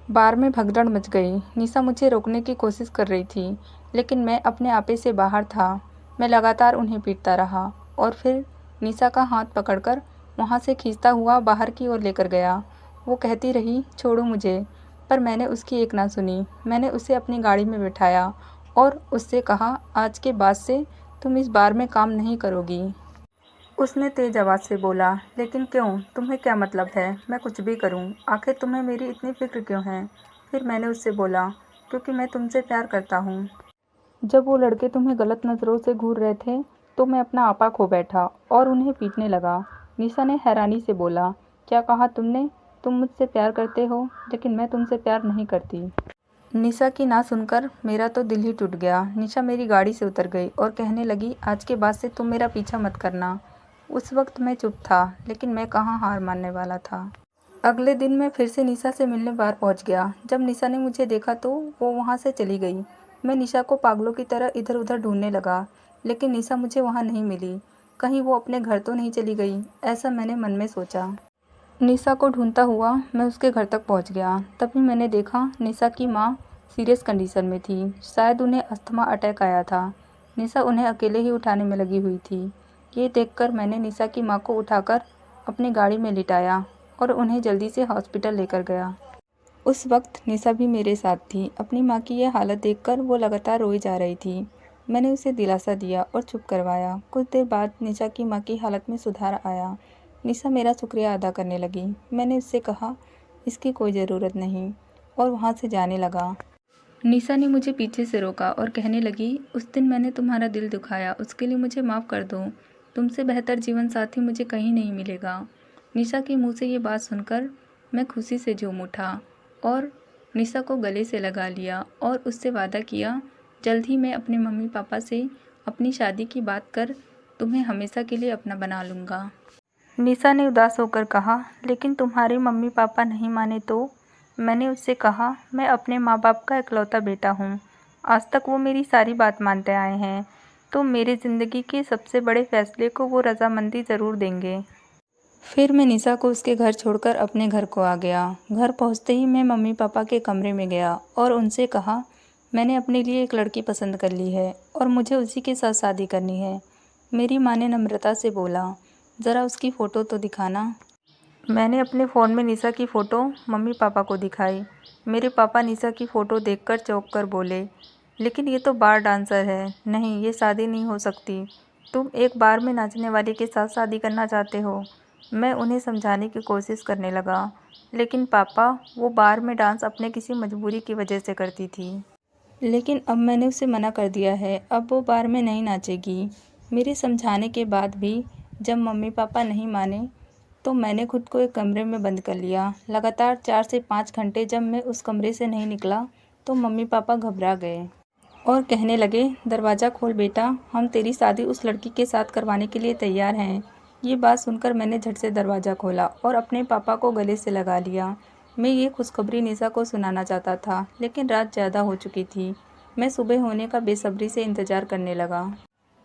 बार में भगदड़ मच गई। निशा मुझे रोकने की कोशिश कर रही थी, लेकिन मैं अपने आपे से बाहर था। मैं लगातार उन्हें पीटता रहा और फिर निशा का हाथ पकड़कर वहाँ से खींचता हुआ बाहर की ओर लेकर गया। वो कहती रही, छोड़ो मुझे, पर मैंने उसकी एक ना सुनी। मैंने उसे अपनी गाड़ी में बिठाया और उससे कहा, आज के बाद से तुम इस बार में काम नहीं करोगी। उसने तेज आवाज़ से बोला, लेकिन क्यों? तुम्हें क्या मतलब है मैं कुछ भी करूं? आखिर तुम्हें मेरी इतनी फिक्र क्यों है? फिर मैंने उससे बोला, क्योंकि मैं तुमसे प्यार करता हूं। जब वो लड़के तुम्हें गलत नज़रों से घूर रहे थे तो मैं अपना आपा खो बैठा और उन्हें पीटने लगा। निशा ने हैरानी से बोला, क्या कहा तुमने? तुम मुझसे प्यार करते हो, लेकिन मैं तुमसे प्यार नहीं करती। निशा की ना सुनकर मेरा तो दिल ही टूट गया। निशा मेरी गाड़ी से उतर गई और कहने लगी, आज के बाद से तुम मेरा पीछा मत करना। उस वक्त मैं चुप था, लेकिन मैं कहाँ हार मानने वाला था। अगले दिन मैं फिर से निशा से मिलने बाहर पहुँच गया। जब निशा ने मुझे देखा तो वो वहाँ से चली गई। मैं निशा को पागलों की तरह इधर उधर ढूंढने लगा, लेकिन निशा मुझे वहाँ नहीं मिली। कहीं वो अपने घर तो नहीं चली गई, ऐसा मैंने मन में सोचा। निशा को ढूंढता हुआ मैं उसके घर तक पहुंच गया। तभी मैंने देखा निशा की माँ सीरियस कंडीशन में थी। शायद उन्हें अस्थमा अटैक आया था। निशा उन्हें अकेले ही उठाने में लगी हुई थी। ये देखकर मैंने निशा की माँ को उठाकर अपनी गाड़ी में लिटाया और उन्हें जल्दी से हॉस्पिटल लेकर गया। उस वक्त निशा भी मेरे साथ थी। अपनी माँ की यह हालत देखकर वो लगातार रोई जा रही थी। मैंने उसे दिलासा दिया और चुप करवाया। कुछ देर बाद निशा की माँ की हालत में सुधार आया। निशा मेरा शुक्रिया अदा करने लगी। मैंने उससे कहा, इसकी कोई ज़रूरत नहीं, और वहाँ से जाने लगा। निशा ने मुझे पीछे से रोका और कहने लगी, उस दिन मैंने तुम्हारा दिल दुखाया, उसके लिए मुझे माफ़ कर दो। तुमसे बेहतर जीवन साथी मुझे कहीं नहीं मिलेगा। निशा के मुंह से ये बात सुनकर मैं खुशी से झूम उठा और निशा को गले से लगा लिया और उससे वादा किया, जल्द ही मैं अपने मम्मी पापा से अपनी शादी की बात कर तुम्हें हमेशा के लिए अपना बना लूँगा। निशा ने उदास होकर कहा, लेकिन तुम्हारे मम्मी पापा नहीं माने तो? मैंने उससे कहा, मैं अपने माँ बाप का इकलौता बेटा हूँ। आज तक वो मेरी सारी बात मानते आए हैं, तो मेरी ज़िंदगी के सबसे बड़े फैसले को वो रजामंदी ज़रूर देंगे। फिर मैं निशा को उसके घर छोड़कर अपने घर को आ गया। घर पहुंचते ही मैं मम्मी पापा के कमरे में गया और उनसे कहा, मैंने अपने लिए एक लड़की पसंद कर ली है और मुझे उसी के साथ शादी करनी है। मेरी माँ ने नम्रता से बोला, ज़रा उसकी फ़ोटो तो दिखाना। मैंने अपने फ़ोन में निशा की फ़ोटो मम्मी पापा को दिखाई। मेरे पापा निशा की फ़ोटो देखकर चौंक कर बोले, लेकिन ये तो बार डांसर है। नहीं, ये शादी नहीं हो सकती। तुम एक बार में नाचने वाले के साथ शादी करना चाहते हो। मैं उन्हें समझाने की कोशिश करने लगा, लेकिन पापा, वो बार में डांस अपने किसी मजबूरी की वजह से करती थी। लेकिन अब मैंने उसे मना कर दिया है, अब वो बार में नहीं नाचेगी। मेरे समझाने के बाद भी जब मम्मी पापा नहीं माने तो मैंने खुद को एक कमरे में बंद कर लिया। लगातार 4 से 5 घंटे जब मैं उस कमरे से नहीं निकला तो मम्मी पापा घबरा गए और कहने लगे, दरवाज़ा खोल बेटा, हम तेरी शादी उस लड़की के साथ करवाने के लिए तैयार हैं। ये बात सुनकर मैंने झट से दरवाज़ा खोला और अपने पापा को गले से लगा लिया। मैं ये खुशखबरी निशा को सुनाना चाहता था, लेकिन रात ज़्यादा हो चुकी थी। मैं सुबह होने का बेसब्री से इंतज़ार करने लगा।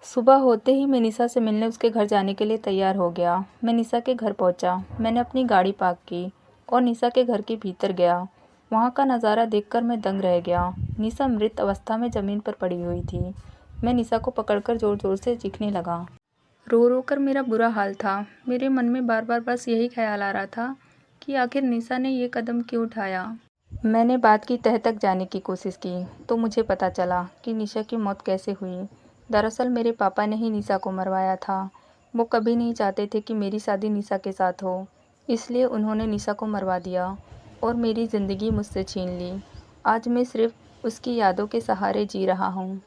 सुबह होते ही मैं निशा से मिलने उसके घर जाने के लिए तैयार हो गया। मैं निशा के घर पहुंचा। मैंने अपनी गाड़ी पार्क की और निशा के घर के भीतर गया। वहां का नज़ारा देखकर मैं दंग रह गया। निशा मृत अवस्था में ज़मीन पर पड़ी हुई थी। मैं निशा को पकड़कर ज़ोर ज़ोर से चीखने लगा। रो रो कर मेरा बुरा हाल था। मेरे मन में बार बार बस यही ख्याल आ रहा था कि आखिर निशा ने ये कदम क्यों उठाया। मैंने बात की तह तक जाने की कोशिश की तो मुझे पता चला कि निशा की मौत कैसे हुई। दरअसल मेरे पापा ने ही निशा को मरवाया था। वो कभी नहीं चाहते थे कि मेरी शादी निशा के साथ हो, इसलिए उन्होंने निशा को मरवा दिया और मेरी ज़िंदगी मुझसे छीन ली। आज मैं सिर्फ उसकी यादों के सहारे जी रहा हूँ।